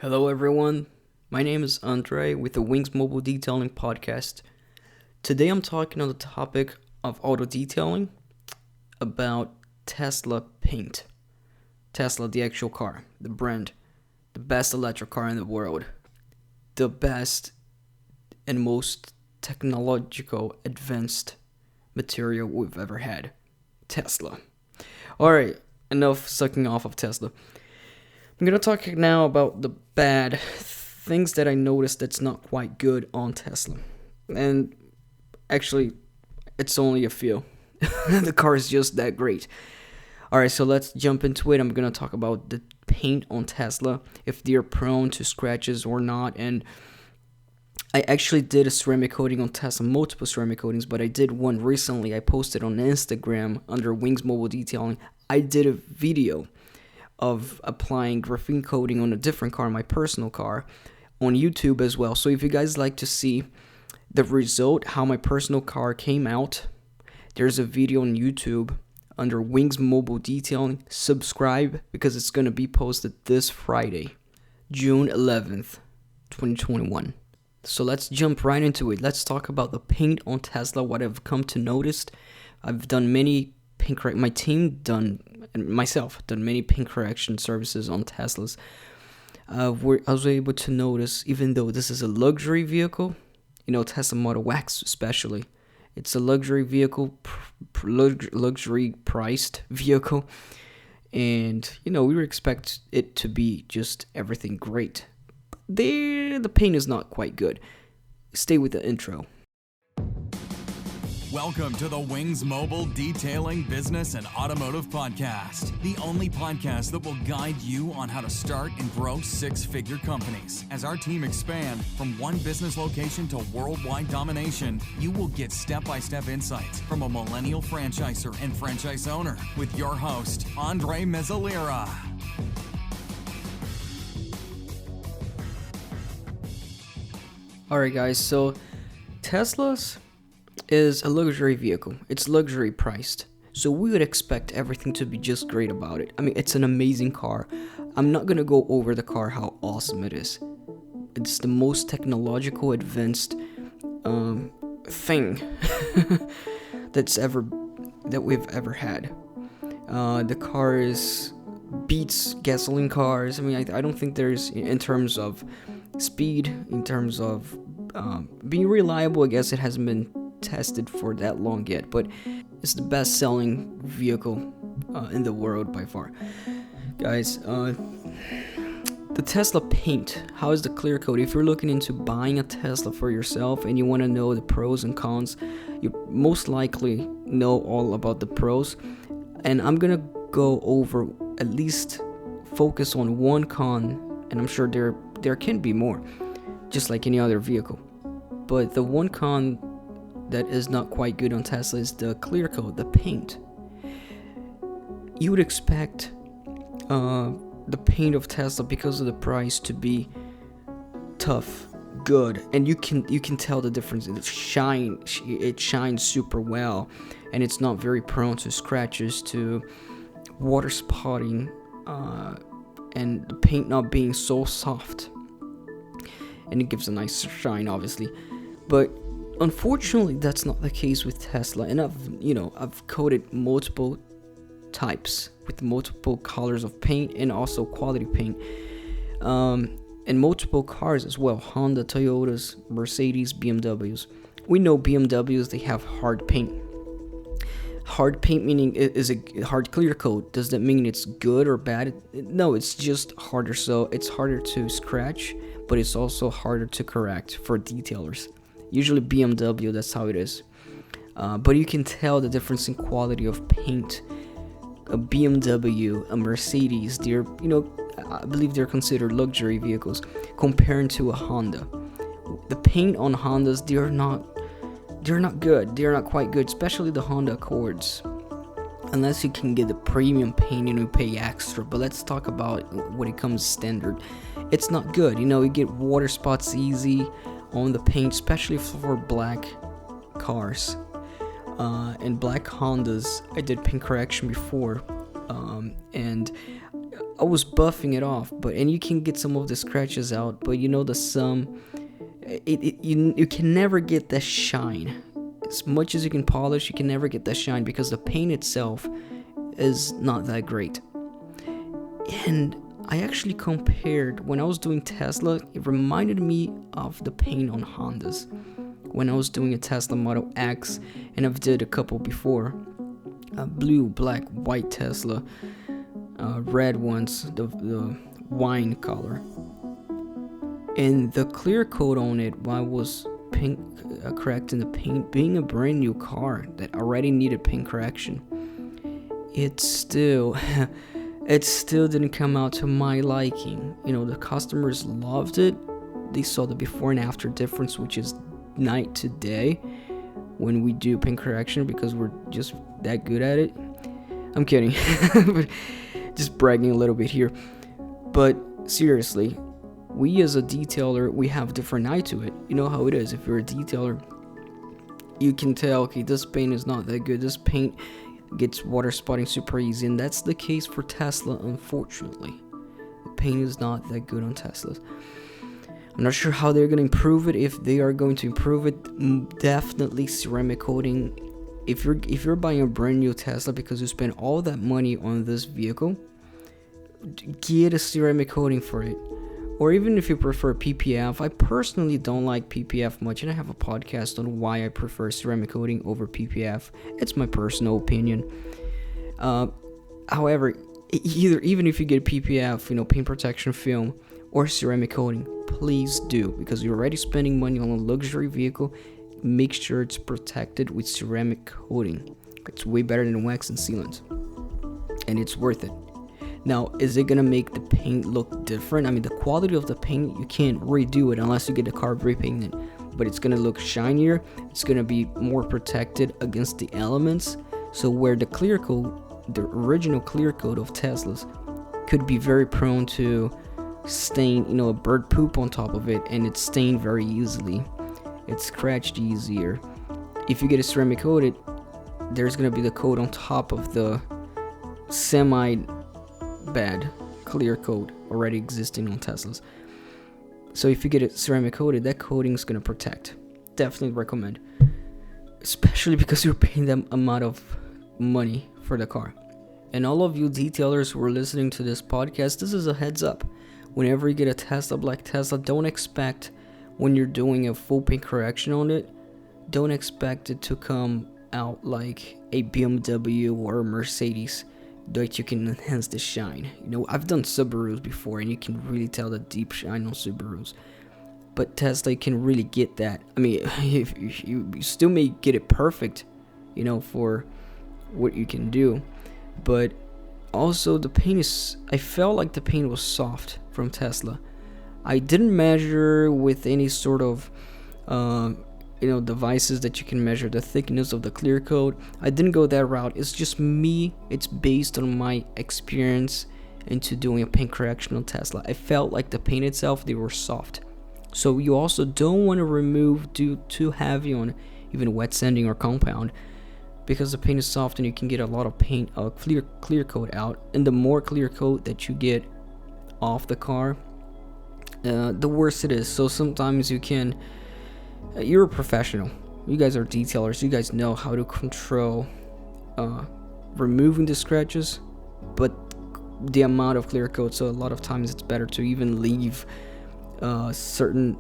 Hello, everyone. My name is Andre with the Wings Mobile Detailing Podcast. Today I'm talking on the topic of auto detailing about Tesla paint. Tesla, the actual car, the brand, the best electric car in the world, the best and most technological advanced material we've ever had. Tesla. Alright, enough sucking off of Tesla. I'm going to talk now about the bad things that I noticed that's not quite good on Tesla. And actually, it's only a few. The car is just that great. Alright, so let's jump into it. I'm going to talk about the paint on Tesla, if they're prone to scratches or not. And I actually did a ceramic coating on Tesla, multiple ceramic coatings, but I did one recently. I posted on Instagram under Wings Mobile Detailing. I did a video of applying graphene coating on a different car, my personal car, on YouTube as well. So if you guys like to see the result, how my personal car came out, there's a video on YouTube under Wings Mobile Detailing. Subscribe because it's going to be posted this Friday, June 11th, 2021. So let's jump right into it. Let's talk about the paint on Tesla, what I've come to notice. I've done many paint correction. My team and myself done many paint correction services on Teslas. I was able to notice, even though this is a luxury vehicle, Tesla Model X especially, it's a luxury vehicle, luxury priced vehicle, and we would expect it to be just everything great. The paint is not quite good. Stay with the intro. Welcome to the Wings Mobile Detailing Business and Automotive Podcast, the only podcast that will guide you on how to start and grow six-figure companies. As our team expand from one business location to worldwide domination, you will get step-by-step insights from a millennial franchisor and franchise owner with your host, Andre Mezalira. Alright guys, so Tesla's is a luxury vehicle. It's luxury priced. So we would expect everything to be just great about it. I mean, it's an amazing car. I'm not going to go over the car, how awesome it is. It's the most technological advanced thing that we've ever had. The car beats gasoline cars. I mean, I don't think there's, in terms of speed, in terms of being reliable, I guess it hasn't been tested for that long yet, but it's the best selling vehicle in the world by far. Guys, the Tesla paint, how is the clear coat? If you're looking into buying a Tesla for yourself and you want to know the pros and cons, you most likely know all about the pros, and I'm gonna go over, at least focus on one con, and I'm sure there can be more, just like any other vehicle. But the one con that is not quite good on Tesla is the clear coat, the paint. You would expect the paint of Tesla, because of the price, to be tough, good, and you can tell the difference. It shines super well, and it's not very prone to scratches, to water spotting, and the paint not being so soft, and it gives a nice shine, obviously. But unfortunately, that's not the case with Tesla, and I've coated multiple types with multiple colors of paint and also quality paint, and multiple cars as well: Honda, Toyotas, Mercedes, BMWs. We know BMWs, they have hard paint. Hard paint meaning is a hard clear coat. Does that mean it's good or bad? No, it's just harder. So it's harder to scratch, but it's also harder to correct for detailers. Usually BMW, that's how it is. But you can tell the difference in quality of paint. A BMW, a Mercedes, I believe they're considered luxury vehicles compared to a Honda. The paint on Hondas, they're not good. They're not quite good, especially the Honda Accords. Unless you can get the premium paint and you pay extra. But let's talk about when it comes standard. It's not good. You get water spots easy on the paint, especially for black cars. And black Hondas, I did paint correction before, and I was buffing it off, and you can get some of the scratches out, but the sum, you can never get the shine. As much as you can polish, you can never get that shine because the paint itself is not that great. And I actually compared, when I was doing Tesla, it reminded me of the paint on Hondas. When I was doing a Tesla Model X, and I've did a couple before, blue, black, white Tesla, red ones, the wine color. And the clear coat on it, while I was correcting the paint, being a brand new car that already needed paint correction, it still didn't come out to my liking. The customers loved it. They saw the before and after difference, which is night to day when we do paint correction, because we're just that good at it. I'm kidding. But just bragging a little bit here. But seriously, we as a detailer, we have a different eye to it. You know how it is. If you're a detailer, you can tell, okay, this paint is not that good. This paint gets water spotting super easy. And that's the case for Tesla, unfortunately. The paint is not that good on Teslas. I'm not sure how they're going to improve it. If they are going to improve it, definitely ceramic coating. If you're buying a brand new Tesla because you spent all that money on this vehicle, get a ceramic coating for it. Or even if you prefer PPF, I personally don't like PPF much, and I have a podcast on why I prefer ceramic coating over PPF. It's my personal opinion. However, even if you get PPF, paint protection film, or ceramic coating, please do, because you're already spending money on a luxury vehicle. Make sure it's protected with ceramic coating. It's way better than wax and sealant, and it's worth it. Now, is it gonna make the paint look different? I mean, the quality of the paint, you can't redo it unless you get the car repainted, but it's gonna look shinier. It's gonna be more protected against the elements. So where the clear coat, the original clear coat of Teslas, could be very prone to stain, a bird poop on top of it, and it's stained very easily. It's scratched easier. If you get a ceramic coated, there's gonna be the coat on top of the semi-bad clear coat already existing on Teslas. So if you get it ceramic coated, that coating is gonna protect. Definitely recommend, especially because you're paying them amount of money for the car. And all of you detailers who are listening to this podcast, this is a heads up. Whenever you get a Tesla, black Tesla, don't expect, when you're doing a full paint correction on it, don't expect it to come out like a BMW or a Mercedes that you can enhance the shine. I've done Subarus before, and you can really tell the deep shine on Subarus. But Tesla can really get that. I mean, if you still may get it perfect, for what you can do. But also the paint I felt like the paint was soft from Tesla. I didn't measure with any sort of devices that you can measure the thickness of the clear coat. I didn't go that route. It's just me. It's based on my experience into doing a paint correction on Tesla. I felt like the paint itself, they were soft. So you also don't want to remove too heavy on even wet sanding or compound, because the paint is soft and you can get a lot of paint, clear coat out. And the more clear coat that you get off the car, the worse it is. So sometimes you're a professional. You guys are detailers. You guys know how to control removing the scratches, but the amount of clear coat. So a lot of times it's better to even leave certain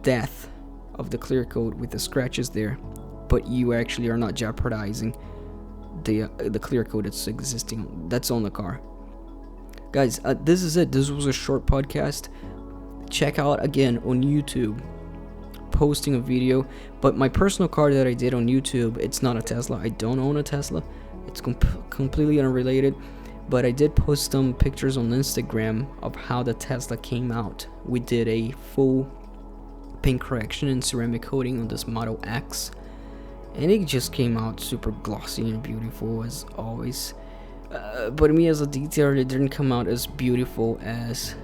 depth of the clear coat with the scratches there, but you actually are not jeopardizing the clear coat that's on the car. Guys, this is it. This was a short podcast. Check out again on YouTube, posting a video. But my personal car that I did on YouTube, it's not a Tesla. I don't own a Tesla. It's completely unrelated. But I did post some pictures on Instagram of how the Tesla came out. We did a full paint correction and ceramic coating on this Model X, and it just came out super glossy and beautiful as always. But me as a detailer, it didn't come out as beautiful as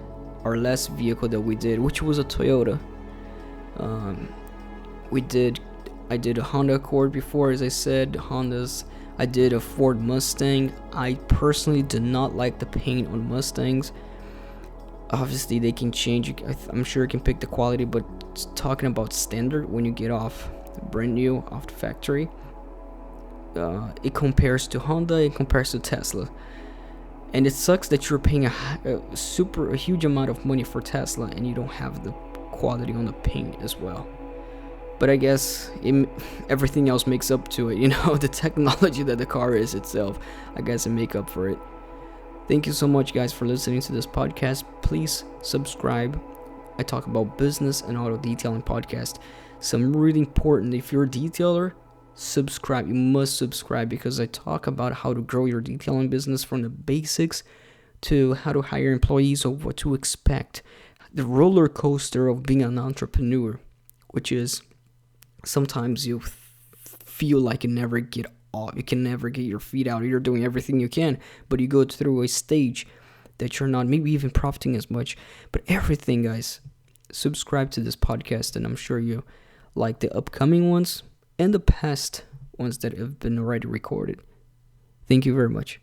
our last vehicle that we did, which was a Toyota. I did a Honda Accord before, as I said. Hondas, I did a Ford Mustang. I personally do not like the paint on Mustangs. Obviously they can change. I'm sure you can pick the quality, but talking about standard, when you get off brand new off the factory, it compares to Honda, it compares to Tesla, and it sucks that you're paying a huge amount of money for Tesla and you don't have the quality on the paint as well. But I guess everything else makes up to it, the technology that the car is itself, I guess it make up for it. Thank you so much, guys, for listening to this podcast. Please subscribe. I talk about business and auto detailing podcast. Some really important, if you're a detailer, subscribe. You must subscribe, because I talk about how to grow your detailing business from the basics to how to hire employees, or what to expect. The roller coaster of being an entrepreneur, which is sometimes you feel like you never get off, you can never get your feet out, you're doing everything you can, but you go through a stage that you're not maybe even profiting as much. But everything, guys, subscribe to this podcast, and I'm sure you like the upcoming ones and the past ones that have been already recorded. Thank you very much.